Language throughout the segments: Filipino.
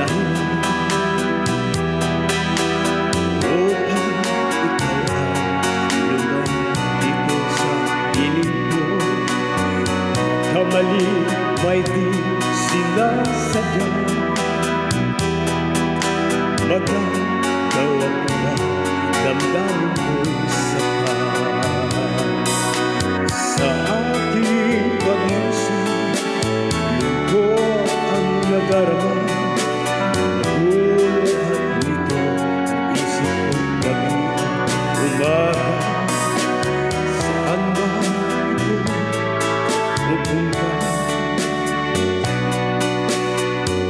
dahil upang ikaw ay lumay dito sa piling ko. Kamali may di sinasadya, magagawa ko na damdamin ko'y sapat. Sa aking pag-isip, lungkot ang nadarama. Naguluhan nito ang isip ko'y gabi umaga. Saan ba ito pupunta?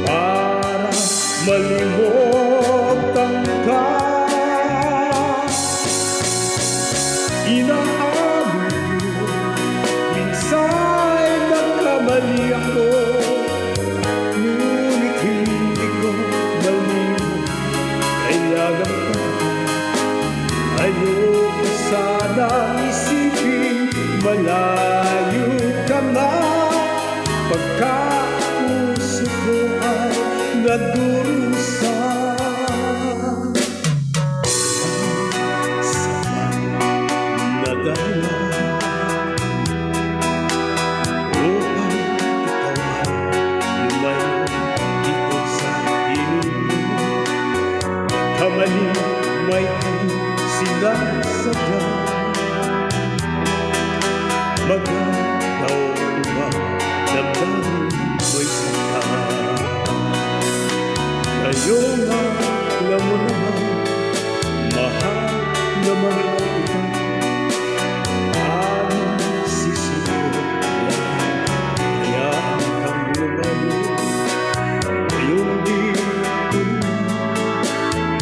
Para malimutan ka, inaabot ko, minsan nagkamali ako, ngunit hindi ko malimot, kailangan pa. Ayoko sanang isipin, malayo ka na, pagka-puso ko ay nagdurusa. Kamali may sinasadya, magagaw ko ba damdamin ko'y sapat? Ngayon alam mo naman, mahal na mahal kita. Aming sisiyo lang, hayaan kang lumayo. Ngayong di ko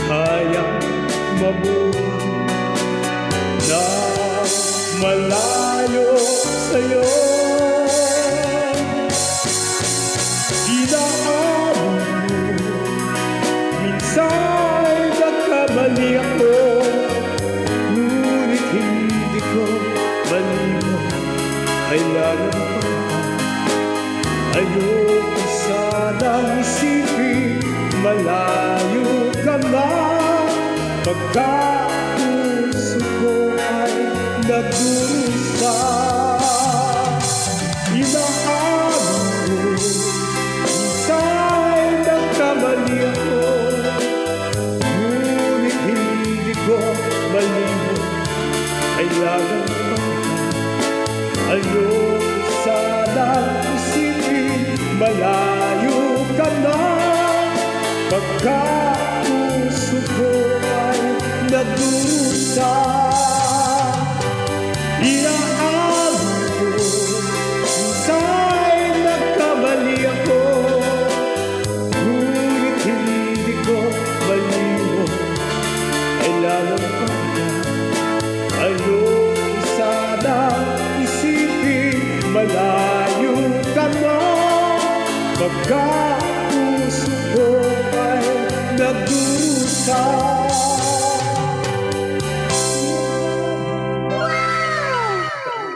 kaya mabuhay na malayo sa'yo. Dinaanan mo, minsan nagkamali ako, ngunit hindi ko malimot, kailangan pa. Ayoko sanang isipin, malayo ka na, pagka-puso ko ay nagdurusa. Inaabot ko, minsan nagkamali ako, ngunit hindi ko malimot, kailangan pa. Ayoko sanang isipin, malayo ka na, pagka-puso ko ay nagdurusa. Inaabot ko, minsan nagkamali ako, ngunit hindi ko malimot, kailangan pa. Ayoko sanang isipin, malayo ka na, pagka-puso ko ay nagdurusa.